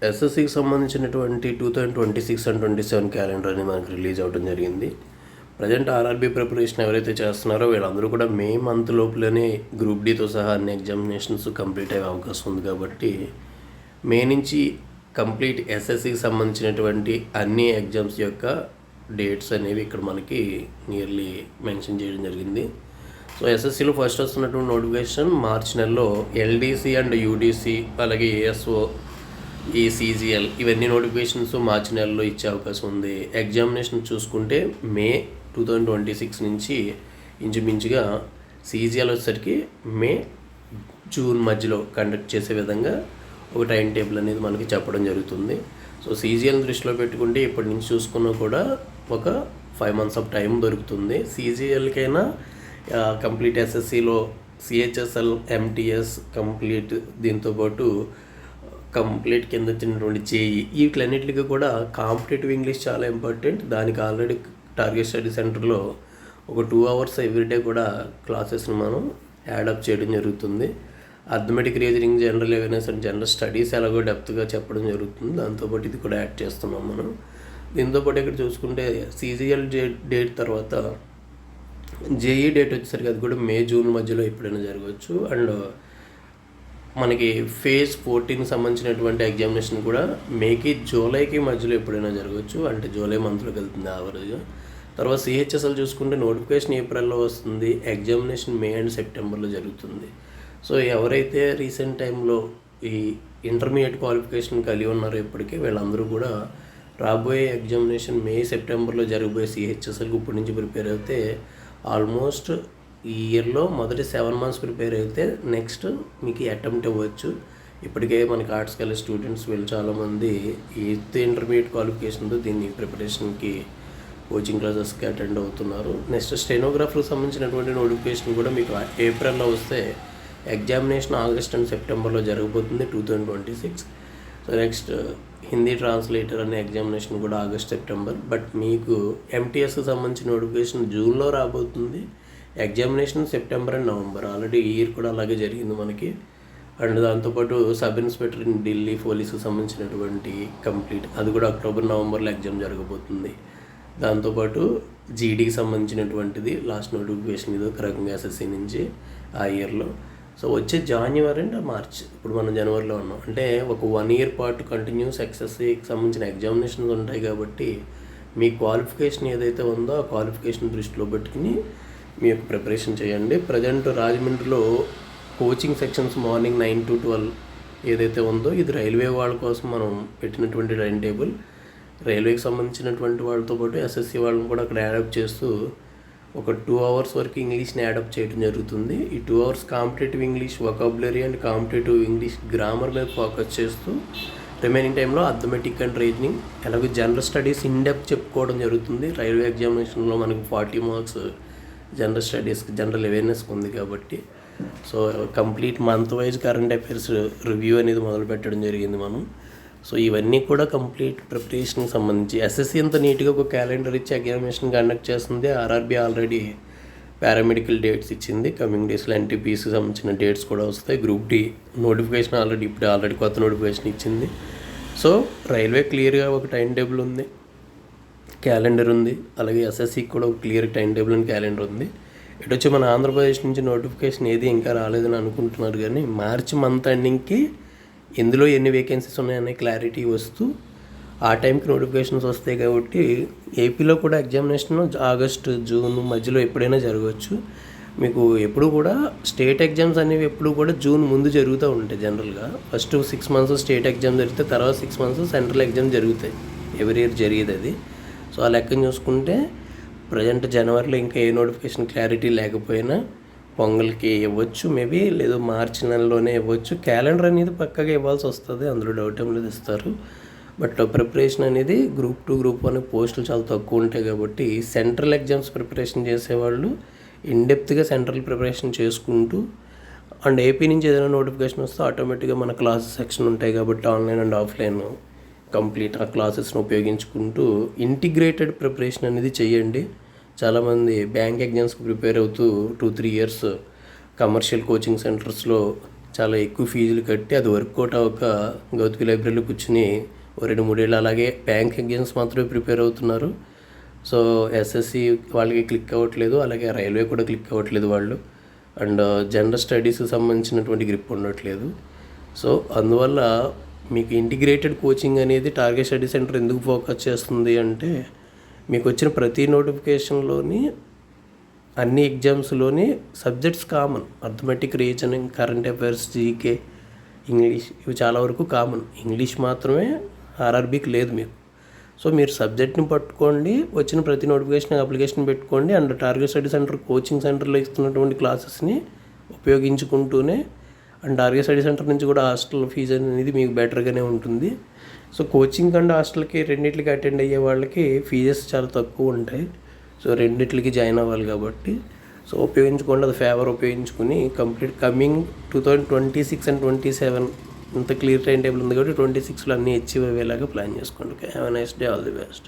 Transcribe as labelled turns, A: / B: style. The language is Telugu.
A: ఎస్ఎస్సికి సంబంధించినటువంటి 2026 అండ్ 27 క్యాలెండర్ అనేది మనకు రిలీజ్ అవ్వడం జరిగింది. ప్రజెంట్ ఆర్ఆర్బీ ప్రిపరేషన్ ఎవరైతే చేస్తున్నారో వీళ్ళందరూ కూడా మే మంత్ లోపలనే గ్రూప్ డీతో సహా అన్ని ఎగ్జామినేషన్స్ కంప్లీట్ అయ్యే అవకాశం ఉంది. కాబట్టి మే నుంచి కంప్లీట్ ఎస్ఎస్సికి సంబంధించినటువంటి అన్ని ఎగ్జామ్స్ యొక్క డేట్స్ అనేవి ఇక్కడ మనకి నియర్లీ మెన్షన్ చేయడం జరిగింది. సో ఎస్ఎస్సిలో ఫస్ట్ వస్తున్నటువంటి నోటిఫికేషన్ మార్చి నెలలో ఎల్డీసీ అండ్ యూడీసీ అలాగే ఏఎస్ఓ ఈ సీజీఎల్ ఇవన్నీ నోటిఫికేషన్స్ మార్చి నెలలో ఇచ్చే అవకాశం ఉంది. ఎగ్జామినేషన్ చూసుకుంటే మే 2026 నుంచి ఇంచుమించుగా సీజీఎల్ వచ్చేసరికి మే జూన్ మధ్యలో కండక్ట్ చేసే విధంగా ఒక టైం టేబుల్ అనేది మనకి చెప్పడం జరుగుతుంది. సో సీజీఎల్ దృష్టిలో పెట్టుకుంటే ఇప్పటి నుంచి చూసుకున్నా కూడా ఒక 5 months ఆఫ్ టైం దొరుకుతుంది. సీజీఎల్కైనా కంప్లీట్ ఎస్ఎస్సిలో సిహెచ్ఎస్ఎల్ ఎంటీఎస్ కంప్లీట్ దీంతోపాటు కంప్లీట్ కింద వచ్చినటువంటి జేఈ వీటిలన్నిటికీ కూడా కాంపిటేటివ్ ఇంగ్లీష్ చాలా ఇంపార్టెంట్. దానికి ఆల్రెడీ టార్గెట్ స్టడీ సెంటర్లో ఒక 2 hours ఎవ్రీడే కూడా క్లాసెస్ని మనం యాడప్ చేయడం జరుగుతుంది. Arithmetic reasoning, general awareness and general studies ఎలాగో డెప్త్గా చెప్పడం జరుగుతుంది. దాంతోపాటు ఇది కూడా యాడ్ చేస్తున్నాం మనం. దీంతోపాటు ఇక్కడ చూసుకుంటే సీజీఎల్ డేట్ తర్వాత జేఈ డేట్ వచ్చేసరికి అది కూడా మే జూన్ మధ్యలో ఎప్పుడైనా జరగవచ్చు. అండ్ మనకి ఫేజ్ 14 సంబంధించినటువంటి ఎగ్జామినేషన్ కూడా మేకి జూలైకి మధ్యలో ఎప్పుడైనా జరగవచ్చు. అంటే జూలై మంత్లోకి వెళ్తుంది యావరేజ్. తర్వాత సిహెచ్ఎస్ఎల్ చూసుకుంటే నోటిఫికేషన్ ఏప్రిల్లో వస్తుంది, ఎగ్జామినేషన్ మే అండ్ సెప్టెంబర్లో జరుగుతుంది. సో ఎవరైతే రీసెంట్ టైంలో ఈ ఇంటర్మీడియట్ క్వాలిఫికేషన్ కలిగి ఉన్నారో ఇప్పటికే వీళ్ళందరూ కూడా రాబోయే ఎగ్జామినేషన్ మే సెప్టెంబర్లో జరగబోయే సిహెచ్ఎస్ఎల్కి ఇప్పటి నుంచి ప్రిపేర్ అయితే ఆల్మోస్ట్ ఈ ఇయర్లో మొదటి 7 months ప్రిపేర్ అయితే నెక్స్ట్ మీకు అటెంప్ట్ అవ్వచ్చు. ఇప్పటికే మనకి ఆర్ట్స్ కాలేజ్ స్టూడెంట్స్ వీళ్ళు చాలామంది 8th ఇంటర్మీడియట్ క్వాలిఫికేషన్తో దీన్ని ప్రిపరేషన్కి కోచింగ్ క్లాసెస్కి అటెండ్ అవుతున్నారు. నెక్స్ట్ స్టెనోగ్రాఫర్కి సంబంధించినటువంటి నోటిఫికేషన్ కూడా మీకు ఏప్రిల్లో వస్తే ఎగ్జామినేషన్ ఆగస్ట్ అండ్ సెప్టెంబర్లో జరగబోతుంది 2026. సో నెక్స్ట్ హిందీ ట్రాన్స్లేటర్ అనే ఎగ్జామినేషన్ కూడా ఆగస్ట్ సెప్టెంబర్. బట్ మీకు ఎంటీఎస్కి సంబంధించిన నోటిఫికేషన్ జూన్లో రాబోతుంది, examination September and November. Already ఈ ఇయర్ కూడా అలాగే జరిగింది మనకి. అండ్ దాంతోపాటు సబ్ ఇన్స్పెక్టర్ ఇన్ ఢిల్లీ పోలీసుకు సంబంధించినటువంటి కంప్లీట్ అది కూడా అక్టోబర్ నవంబర్లో ఎగ్జామ్ జరగబోతుంది. దాంతోపాటు జీడీకి సంబంధించినటువంటిది లాస్ట్ నోటిఫికేషన్ ఇది ఒక రకంగా ఎస్ఎస్సి నుంచి ఆ ఇయర్లో. సో వచ్చే జనవరి అండ్ మార్చ్, ఇప్పుడు మనం జనవరిలో ఉన్నాం అంటే ఒక 1 year పాటు కంటిన్యూస్ ఎస్ఎస్సికి సంబంధించిన ఎగ్జామినేషన్స్ ఉంటాయి. కాబట్టి మీ క్వాలిఫికేషన్ ఏదైతే ఉందో ఆ క్వాలిఫికేషన్ దృష్టిలో పెట్టుకుని మీ యొక్క ప్రిపరేషన్ చేయండి. ప్రజెంట్ రాజమండ్రిలో కోచింగ్ సెక్షన్స్ మార్నింగ్ 9 to 12 ఏదైతే ఉందో ఇది రైల్వే వాళ్ళ కోసం మనం పెట్టినటువంటి టైం టేబుల్. రైల్వేకి సంబంధించినటువంటి వాళ్ళతో పాటు ఎస్ఎస్సి వాళ్ళని కూడా అక్కడ యాడప్ చేస్తూ ఒక 2 hours వరకు ఇంగ్లీష్ని యాడప్ చేయడం జరుగుతుంది. ఈ 2 hours competitive English vocabulary and competitive English grammar మీద ఫోకస్ చేస్తూ రిమైనింగ్ టైంలో అథమెటిక్ అండ్ రీజనింగ్ అలాగే జనరల్ స్టడీస్ ఇన్డెప్త్ చెప్పుకోవడం జరుగుతుంది. రైల్వే ఎగ్జామినేషన్లో మనకు 40 marks జనరల్ స్టడీస్కి జనరల్ అవేర్నెస్కి ఉంది కాబట్టి. So complete month wise current affairs review అనేది మొదలు పెట్టడం జరిగింది మనం. సో ఇవన్నీ కూడా కంప్లీట్ ప్రిపరేషన్కి సంబంధించి ఎస్ఎస్సి అంత నీట్గా ఒక క్యాలెండర్ ఇచ్చి ఎగ్జామినేషన్ కండక్ట్ చేస్తుంది. ఆర్ఆర్బీ ఆల్రెడీ పారామెడికల్ డేట్స్ ఇచ్చింది. కమింగ్ డేస్లో ఎన్టీపీసీకి సంబంధించిన డేట్స్ కూడా వస్తాయి. గ్రూప్ డి నోటిఫికేషన్ ఆల్రెడీ కొత్త నోటిఫికేషన్ ఇచ్చింది. సో రైల్వే క్లియర్గా ఒక టైం టేబుల్ ఉంది, క్యాలెండర్ ఉంది. అలాగే ఎస్ఎస్సికి కూడా ఒక clear time table and calendar ఉంది. ఇటు వచ్చి మన ఆంధ్రప్రదేశ్ నుంచి నోటిఫికేషన్ ఏది ఇంకా రాలేదని అనుకుంటున్నారు, కానీ మార్చి మంత్ ఎండింగ్కి ఎందులో ఎన్ని వేకెన్సీస్ ఉన్నాయనే క్లారిటీ వస్తూ ఆ టైంకి నోటిఫికేషన్స్ వస్తాయి. కాబట్టి ఏపీలో కూడా ఎగ్జామినేషన్ ఆగస్ట్ జూన్ మధ్యలో ఎప్పుడైనా జరగవచ్చు. మీకు ఎప్పుడు కూడా స్టేట్ ఎగ్జామ్స్ అనేవి ఎప్పుడు కూడా జూన్ ముందు జరుగుతూ ఉంటాయి. జనరల్గా ఫస్ట్ 6 months స్టేట్ ఎగ్జామ్ జరిగితే తర్వాత 6 months సెంట్రల్ ఎగ్జామ్ జరుగుతాయి. ఎవ్రీ ఇయర్ జరిగేది అది. సో ఆ లెక్కను చూసుకుంటే ప్రజెంట్ జనవరిలో ఇంకా ఏ నోటిఫికేషన్ క్లారిటీ లేకపోయినా పొంగల్కి ఇవ్వచ్చు మేబీ, లేదు మార్చి నెలలోనే ఇవ్వచ్చు. క్యాలెండర్ అనేది పక్కగా ఇవ్వాల్సి వస్తుంది, అందులో డౌట్ ఏం లేదు, ఇస్తారు. బట్ ప్రిపరేషన్ అనేది గ్రూప్ 2 గ్రూప్ 1 పోస్టులు చాలా తక్కువ ఉంటాయి. కాబట్టి సెంట్రల్ ఎగ్జామ్స్ ప్రిపరేషన్ చేసేవాళ్ళు ఇన్డెప్త్గా సెంట్రల్ ప్రిపరేషన్ చేసుకుంటూ అండ్ ఏపీ నుంచి ఏదైనా నోటిఫికేషన్ వస్తే ఆటోమేటిక్గా మన క్లాసెస్ సెక్షన్ ఉంటాయి కాబట్టి ఆన్లైన్ అండ్ ఆఫ్లైన్ కంప్లీట్ ఆ క్లాసెస్ని ఉపయోగించుకుంటూ ఇంటిగ్రేటెడ్ ప్రిపరేషన్ అనేది చేయండి. చాలామంది బ్యాంక్ ఎగ్జామ్స్కి ప్రిపేర్ అవుతూ 2-3 years కమర్షియల్ కోచింగ్ సెంటర్స్లో చాలా ఎక్కువ ఫీజులు కట్టి అది వర్కౌట్ అవ్వక గౌతమి లైబ్రరీలో కూర్చుని 2-3 ఏళ్ళు అలాగే బ్యాంక్ ఎగ్జామ్స్ మాత్రమే ప్రిపేర్ అవుతున్నారు. సో ఎస్ఎస్సి వాళ్ళకి క్లిక్ అవ్వట్లేదు, అలాగే రైల్వే కూడా క్లిక్ అవ్వట్లేదు వాళ్ళు, అండ్ జనరల్ స్టడీస్కి సంబంధించినటువంటి గ్రిప్ ఉండట్లేదు. సో అందువల్ల మీకు ఇంటిగ్రేటెడ్ కోచింగ్ అనేది టార్గెట్ స్టడీ సెంటర్ ఎందుకు ఫోకస్ చేస్తుంది అంటే, మీకు వచ్చిన ప్రతి నోటిఫికేషన్లోని అన్ని ఎగ్జామ్స్లోని subjects common. Arithmetic, reasoning, current affairs, GK, English ఇవి చాలా వరకు కామన్. ఇంగ్లీష్ మాత్రమే ఆర్ఆర్బీకి లేదు మీకు. సో మీరు సబ్జెక్ట్ని పట్టుకోండి, వచ్చిన ప్రతి నోటిఫికేషన్ అప్లికేషన్ పెట్టుకోండి, and target study centre coaching సెంటర్లో ఇస్తున్నటువంటి క్లాసెస్ని ఉపయోగించుకుంటూనే, అండ్ టార్గెట్ స్టడీ సెంటర్ నుంచి కూడా హాస్టల్ ఫీజు అనేది మీకు బెటర్గానే ఉంటుంది. సో కోచింగ్ అండ్ హాస్టల్కి రెండింటికి అటెండ్ అయ్యే వాళ్ళకి ఫీజెస్ చాలా తక్కువ ఉంటాయి. సో రెండింటికి జాయిన్ అవ్వాలి కాబట్టి సో ఉపయోగించుకోండి, అది ఫేవర్ ఉపయోగించుకుని కంప్లీట్ కమింగ్ 2026 అండ్ 27 ఇంత క్లియర్ టైం టేబుల్ ఉంది కాబట్టి 26లో అన్నీ అచీవ్ అయ్యేలాగా ప్లాన్ చేసుకోండి. Have a nice day, all the best.